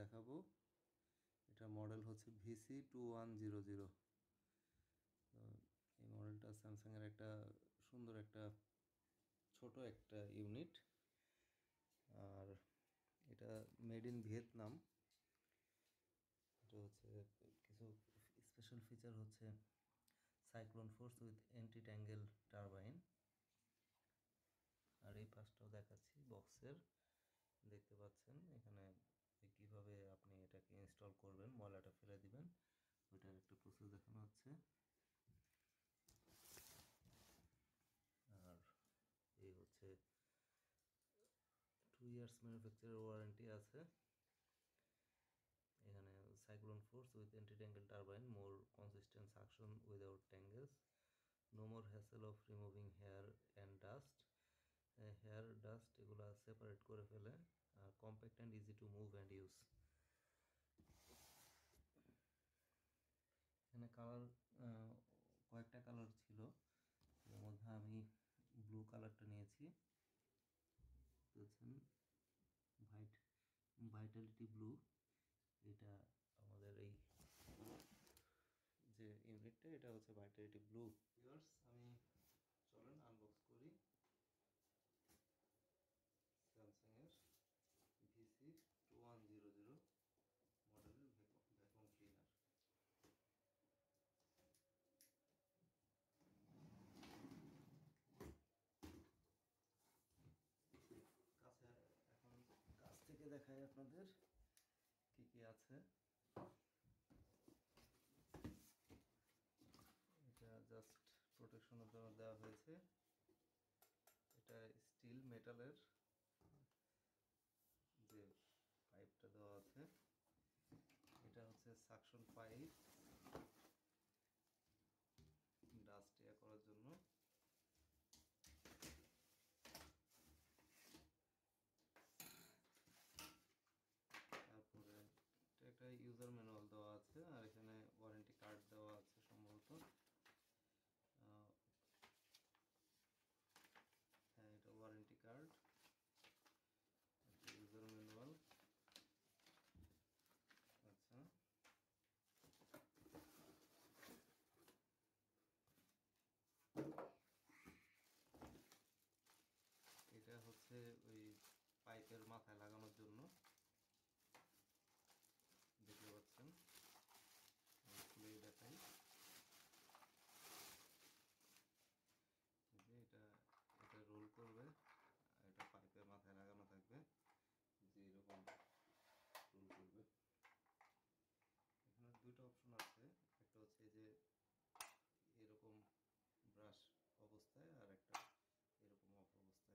দেখাবো। এটা মডেল হচ্ছে VC2100। তো এই মডেলটা স্যামসাংয়ের একটা সুন্দর একটা ছোট একটা ইউনিট, আর এটা মেড ইন ভিয়েতনাম। এটা হচ্ছে কিছু স্পেশাল ফিচার হচ্ছে cyclone force with anti tangle turbine. আর এই পাশটাও দেখাচ্ছি বক্সের, দেখতে পাচ্ছেন এখানে কিভাবে আপনি এটাকে ইনস্টল করবেন, ময়লাটা ফেলে দিবেন, ওইটার একটা প্রসেস দেখানো হচ্ছে। আর এই হচ্ছে 2 ইয়ার্স ম্যানুফ্যাকচারার ওয়ারেন্টি আছে। এখানে cyclone force with anti tangle turbine, more consistent suction without tangles, no more hassle of removing hair and dust. Hair dust এগুলো সেপারেট করে ফেলে, আর compact and easy to move and use. এখানে colour কয়েকটা colour ছিল, এর মধ্যে আমি ব্লু কালারটা নিয়েছি। বুঝছেন, ভাইটালিটি ব্লু। এটা আমাদের এই যে ইউনিটটা, এটা হচ্ছে ভাইটালিটি ব্লু। ভিউয়ার্স, আমি চলেন আনবক্স করি স্যামসাংয়ের VC2100 মডেলের ভ্যাকুয়াম ক্লিনার। এখন কাছ থেকে দেখাই আপনাদের কি কি আছে। এটা জাস্ট প্রোটেকশনের জন্য দেওয়া হয়েছে। এটা স্টিল মেটালের যে পাইপটা দেওয়া আছে, এটা হচ্ছে সাকশন পাইপ, ডাস্ট ইয়া করার জন্য। তারপরে এটা একটা ইউজার ম্যানুয়াল দেওয়া আছে, আর এখানে ওয়ারেন্টি কার্ড দেওয়া আছে সম্ভবত। হ্যাঁ, এটা ওয়ারেন্টি কার্ড, ইউজার ম্যানুয়াল। আচ্ছা, এটা হচ্ছে ওই পাইপের মাথায় লাগানোর জন্য, দেখতে পাচ্ছেন। খুলে দেখাই, যে এটা রোল করবে, এটা পাইপের মাথায় লাগানো থাকবে, যে এরকম রোল করবে। এখানে দুটো অপশন আছে, একটা হচ্ছে যে এরকম ব্রাশ অবস্থায়, আর একটা এরকম অফ অবস্থায়।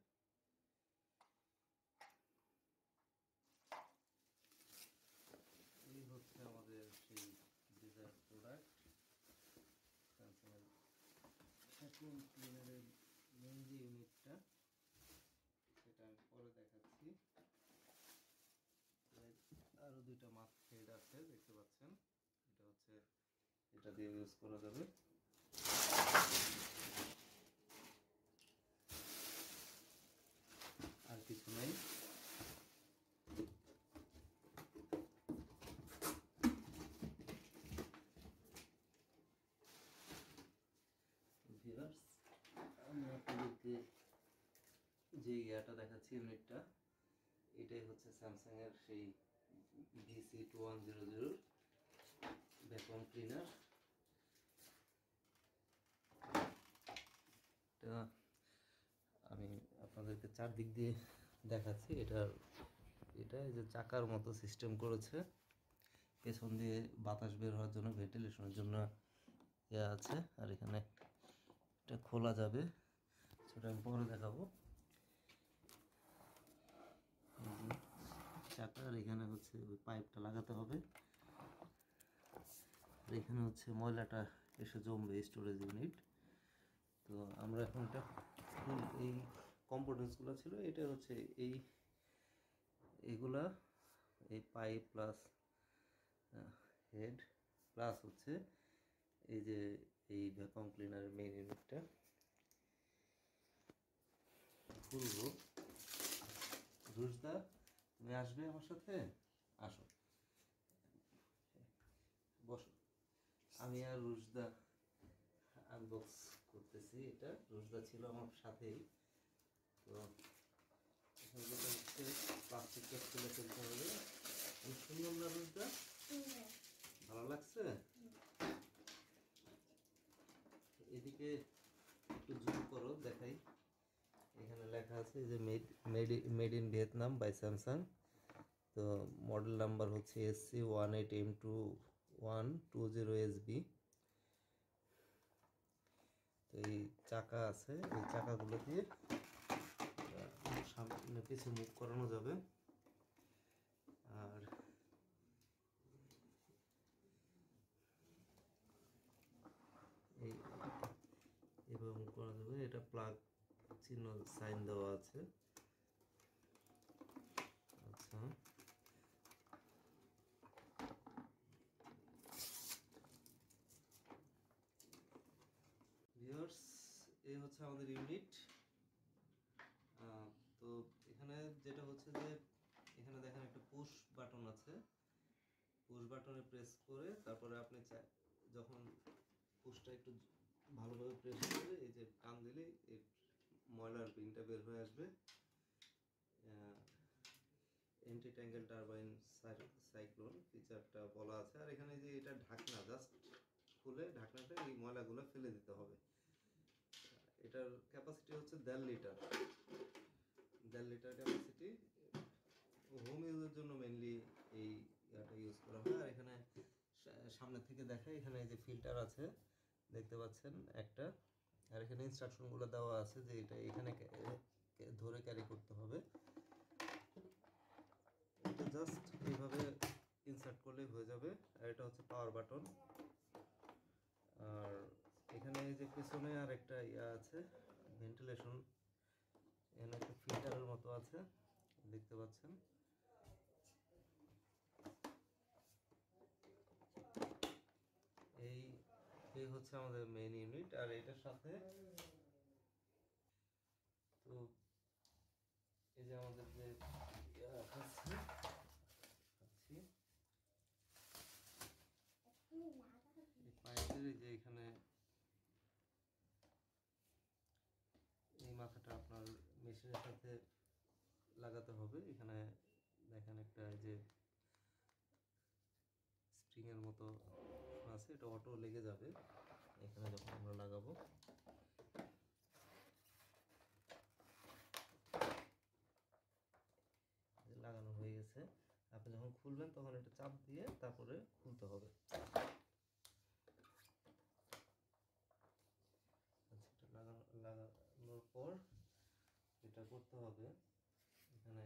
এই হচ্ছে আমাদের সেই ডিজায়ার প্রোডাক্ট, স্যামসাংয়ের ভ্যাকুয়াম ক্লিনারের মেইন যে ইউনিটটা, সেটা আমি পরে দেখাচ্ছি। আরও দুইটা মাস্ক হেড আছে, দেখতে পাচ্ছেন। এটা হচ্ছে, এটা দিয়ে ইউজ করা যাবে। আর কিছু নাই। ভিউয়ার্স, আমি আপনাদেরকে যে ইয়াটা দেখাচ্ছি, ইউনিটটা, এটাই হচ্ছে স্যামসাংয়ের সেই VC2100 ভ্যাকুয়াম ক্লিনার। এটা আমি আপনাদেরকে চারদিক দিয়ে দেখাচ্ছি। এটা যে চাকার মতো সিস্টেম করেছে, পেছন দিয়ে বাতাস বের হওয়ার জন্য, ভেন্টিলেশনের জন্য ইয়ে আছে। আর এখানে এটা খোলা যাবে, সেটা আমি পরে দেখাবো। চাকা, আর এখানে হচ্ছে ওই পাইপটা লাগাতে হবে, আর এখানে হচ্ছে ময়লাটা এসে জমবে, স্টোরেজ ইউনিট। তো আমরা এখন এটা ফুল, এই কম্পোনেন্টসগুলো ছিল, এটা হচ্ছে এইগুলা, এই পাইপ প্লাস হেড প্লাস হচ্ছে এই যে এই ভ্যাকুয়াম ক্লিনারের মেইন ইউনিটটা খুলবো। রুশদা, তুমি আসবে আমার সাথে? আসো। আমি আর রুশদা আনবক্স করতেছি। এটা রুশদা ছিল আমার সাথেই। তো এখানে যেটা হচ্ছে প্লাস্টিকটা খুলে ফেলতে হবে। আমি সুন্দর না রুশদা? ভালো লাগছে? এদিকে একটু জুম করো, দেখাই। এখানে লেখা আছে যে made in Vietnam by Samsung. তো মডেল নাম্বার হচ্ছে SC18M2120SB। তো এই চাকা আছে, এই চাকাগুলো দিয়ে সামনে পিছু মুভ করানো যাবে। আর এভাবে মুভ করা যাবে। এটা প্লাগ চিহ্ন সাইন দেওয়া আছে। আচ্ছা, ভিউয়ার্স, এই হচ্ছে আমাদের ইউনিট। তো এখানে যেটা হচ্ছে যে এখানে দেখেন একটা পুশ বাটন আছে। পুশ বাটনে প্রেস করে তারপরে আপনি যখন পুশটা একটু ভালোভাবে প্রেস করে এই যে টান দিলে এই ময়লার পিনটা বের হয়ে আসবে। এন্টি ট্যাঙ্গেল টারবাইন সাইক্লোন ফিচারটা বলা আছে। আর এখানে যে এটা ঢাকনা, জাস্ট খুলে ঢাকনাটা এই ময়লাগুলো ফেলে দিতে হবে। এটার ক্যাপাসিটি হচ্ছে 1.5 লিটার। 1.5 litre capacity. হোম ইউজের জন্য মেনলি এই ইয়াটা ইউজ করা হয়। আর এখানে সামনে থেকে দেখা, এখানে এই যে ফিল্টার আছে দেখতে পাচ্ছেন একটা। আর এখানে ইনস্ট্রাকশনগুলো দেওয়া আছে যে এটা এখানে ধরে ক্যারি করতে হবে। এটা জাস্ট এইভাবে ইনসার্ট করলেই হয়ে যাবে। আর এটা হচ্ছে পাওয়ার বাটন। আর এখানে এই যে পিছনে আর একটা ইয়া আছে, ভেন্টিলেশন। এখানে একটা ফিল্টারের মতো আছে দেখতে পাচ্ছেন। এই হচ্ছে আমাদের মেইন ইউনিট। আর এটার সাথে তো এই যে আমাদের যে পাইপের যে এখানে এই মাথাটা আপনার মেশিনের সাথে লাগাতে হবে। এখানে দেখেন একটা যে স্প্রিং এর মতো আছে, এটা অটো লেগে যাবে এখানে যখন আমরা লাগাবো। লাগানো হয়ে গেছে। আপনি যখন খুলবেন তখন এটা চাপ দিয়ে তারপরে খুলতে হবে। আচ্ছা, এটা লাগানোর পর এটা করতে হবে এখানে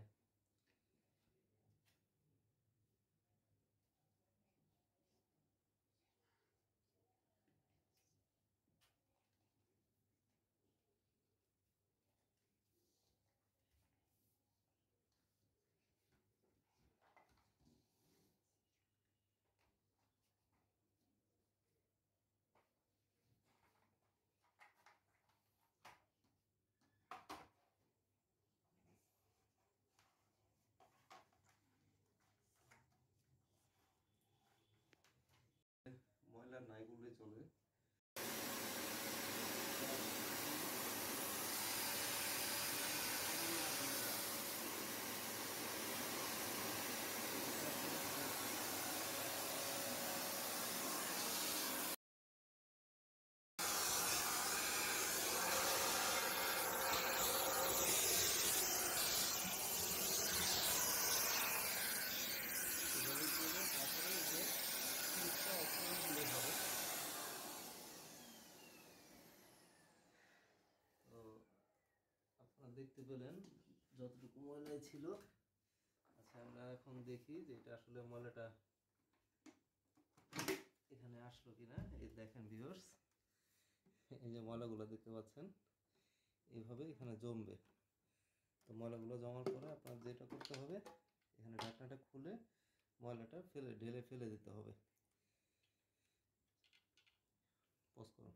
ময়লা নাই বললে চলে। তো আপনারা দেখতে পেলেন যতটুকু ময়লা ছিল। আচ্ছা, আমরা এখন দেখি যে এটা আসলে ময়লাটা এখানে আসলো কিনা। এই দেখেন ভিউয়ার্স, এই যে ময়লাগুলো দেখতে পাচ্ছেন এইভাবে এখানে জমবে। তো ময়লাগুলো জমার পরে আপনার যেটা করতে হবে, এখানে ঢাকনাটা খুলে ময়লাটা ঢেলে ফেলে দিতে হবে। পজ করুন।